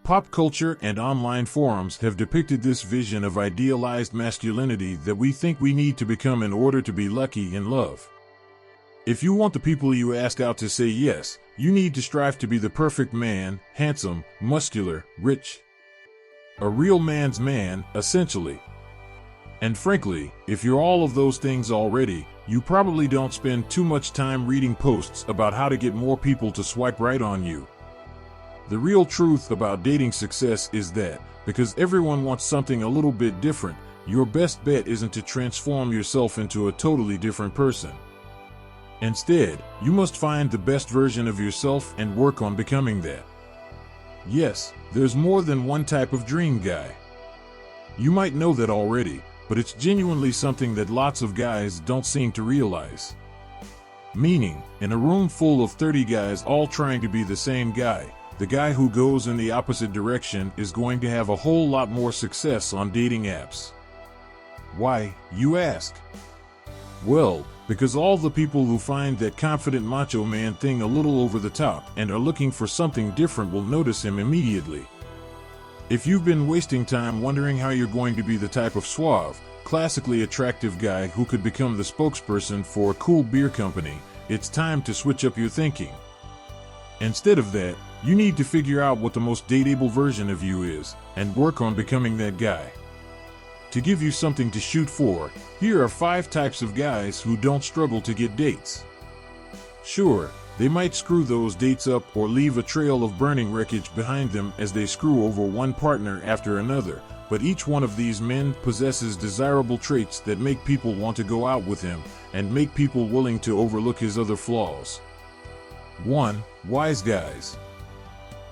Pop culture and online forums have depicted this vision of idealized masculinity that we think we need to become in order to be lucky in love. If you want the people you ask out to say yes, you need to strive to be the perfect man, handsome, muscular, rich. A real man's man, essentially. And frankly, if you're all of those things already, you probably don't spend too much time reading posts about how to get more people to swipe right on you. The real truth about dating success is that, because everyone wants something a little bit different, your best bet isn't to transform yourself into a totally different person. Instead, you must find the best version of yourself and work on becoming that. Yes, there's more than one type of dream guy. You might know that already, but it's genuinely something that lots of guys don't seem to realize. Meaning, in a room full of 30 guys all trying to be the same guy, the guy who goes in the opposite direction is going to have a whole lot more success on dating apps. Why, you ask? Well, because all the people who find that confident macho man thing a little over the top and are looking for something different will notice him immediately. If you've been wasting time wondering how you're going to be the type of suave, classically attractive guy who could become the spokesperson for a cool beer company, it's time to switch up your thinking. Instead of that, you need to figure out what the most dateable version of you is, and work on becoming that guy. To give you something to shoot for, here are 5 types of guys who don't struggle to get dates. Sure, they might screw those dates up or leave a trail of burning wreckage behind them as they screw over one partner after another, but each one of these men possesses desirable traits that make people want to go out with him and make people willing to overlook his other flaws. 1. Wise guys.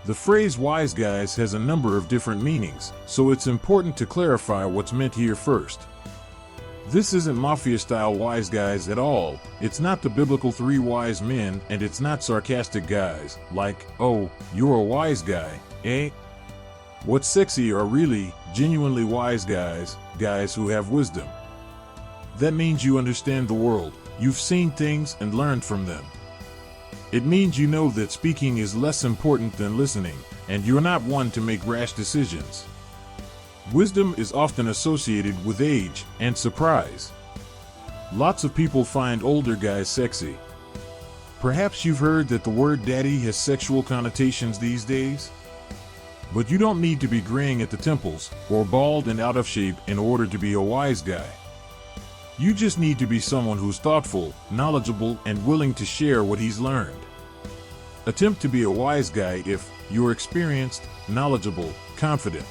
The phrase wise guys has a number of different meanings, so it's important to clarify what's meant here first. This isn't mafia-style wise guys at all, it's not the biblical 3 wise men, and it's not sarcastic guys, like, oh, you're a wise guy, eh? What's sexy are really, genuinely wise guys, guys who have wisdom. That means you understand the world, you've seen things and learned from them. It means you know that speaking is less important than listening, and you're not one to make rash decisions. Wisdom is often associated with age and surprise. Lots of people find older guys sexy. Perhaps you've heard that the word daddy has sexual connotations these days? But you don't need to be graying at the temples or bald and out of shape in order to be a wise guy. You just need to be someone who's thoughtful, knowledgeable, and willing to share what he's learned. Attempt to be a wise guy if you're experienced, knowledgeable, confident.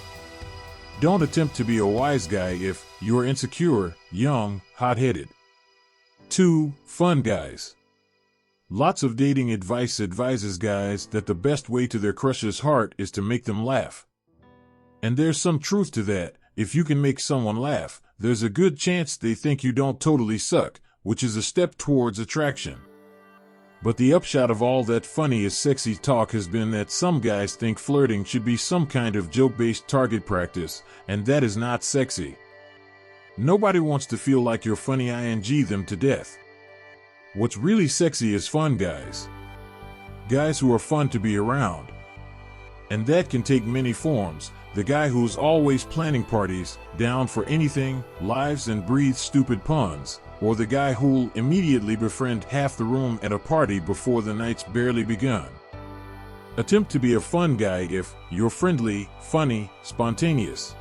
Don't attempt to be a wise guy if you're insecure, young, hot-headed. 2. Fun guys. Lots of dating advice advises guys that the best way to their crush's heart is to make them laugh. And there's some truth to that. If you can make someone laugh, there's a good chance they think you don't totally suck, which is a step towards attraction. But the upshot of all that funny is sexy talk has been that some guys think flirting should be some kind of joke-based target practice, and that is not sexy. Nobody wants to feel like you're funny ing them to death. What's really sexy is fun guys. Guys who are fun to be around. And that can take many forms. The guy who's always planning parties, down for anything, lives and breathes stupid puns, or the guy who'll immediately befriend half the room at a party before the night's barely begun. Attempt to be a fun guy if you're friendly, funny, spontaneous.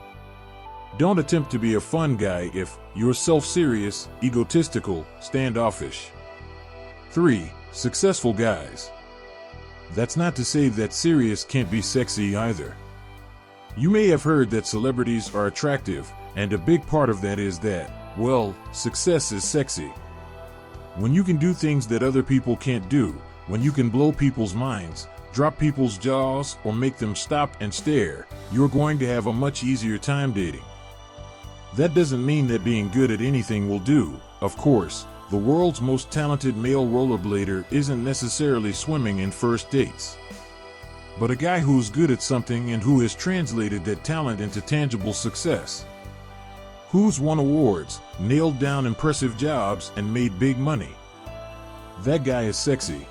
Don't attempt to be a fun guy if you're self-serious, egotistical, standoffish. 3. Successful guys. That's not to say that serious can't be sexy either. You may have heard that celebrities are attractive, and a big part of that is that, well, success is sexy. When you can do things that other people can't do, when you can blow people's minds, drop people's jaws, or make them stop and stare, you're going to have a much easier time dating. That doesn't mean that being good at anything will do. Of course, the world's most talented male rollerblader isn't necessarily swimming in first dates. But a guy who's good at something and who has translated that talent into tangible success. Who's won awards, nailed down impressive jobs, and made big money. That guy is sexy.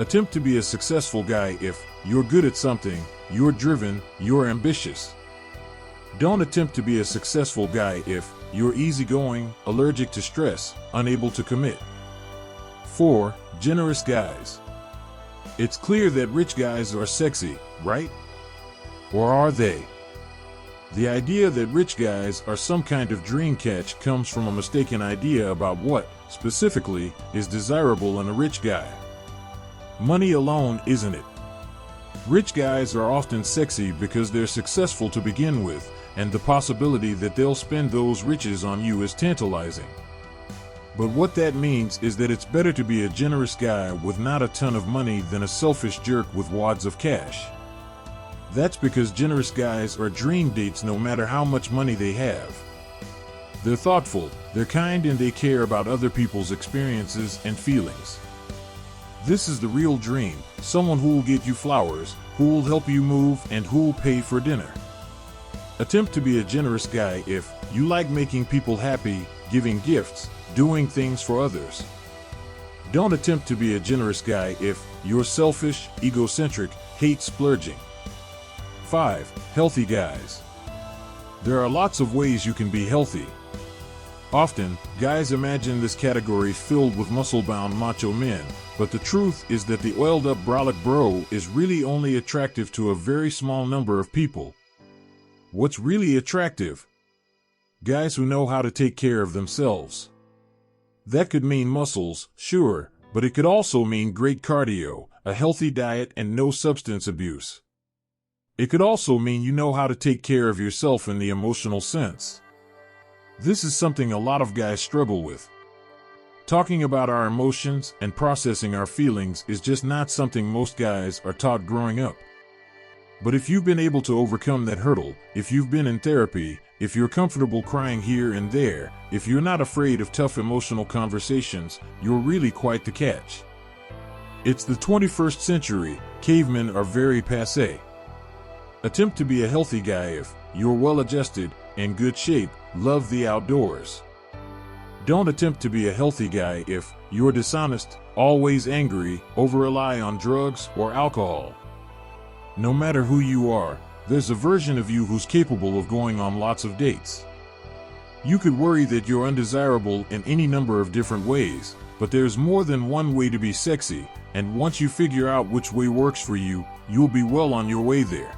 Attempt to be a successful guy if you're good at something, you're driven, you're ambitious. Don't attempt to be a successful guy if you're easygoing, allergic to stress, unable to commit. 4. Generous guys. It's clear that rich guys are sexy, right? Or are they? The idea that rich guys are some kind of dream catch comes from a mistaken idea about what, specifically, is desirable in a rich guy. Money alone isn't it. Rich guys are often sexy because they're successful to begin with, and the possibility that they'll spend those riches on you is tantalizing. But what that means is that it's better to be a generous guy with not a ton of money than a selfish jerk with wads of cash. That's because generous guys are dream dates no matter how much money they have. They're thoughtful, they're kind, and they care about other people's experiences and feelings. This is the real dream, someone who'll get you flowers, who'll help you move, and who'll pay for dinner. Attempt to be a generous guy if you like making people happy, giving gifts, doing things for others. Don't attempt to be a generous guy if you're selfish, egocentric, hate splurging. 5. Healthy guys. There are lots of ways you can be healthy. Often, guys imagine this category filled with muscle-bound macho men, but the truth is that the oiled-up brolic bro is really only attractive to a very small number of people. What's really attractive? Guys who know how to take care of themselves. That could mean muscles, sure, but it could also mean great cardio, a healthy diet, and no substance abuse. It could also mean you know how to take care of yourself in the emotional sense. This is something a lot of guys struggle with. Talking about our emotions and processing our feelings is just not something most guys are taught growing up. But if you've been able to overcome that hurdle, if you've been in therapy, if you're comfortable crying here and there, if you're not afraid of tough emotional conversations, you're really quite the catch. It's the 21st century, cavemen are very passé. Attempt to be a healthy guy if you're well-adjusted, in good shape, love the outdoors. Don't attempt to be a healthy guy if you're dishonest, always angry, over-rely on drugs or alcohol. No matter who you are, there's a version of you who's capable of going on lots of dates. You could worry that you're undesirable in any number of different ways, but there's more than one way to be sexy, and once you figure out which way works for you, you'll be well on your way there.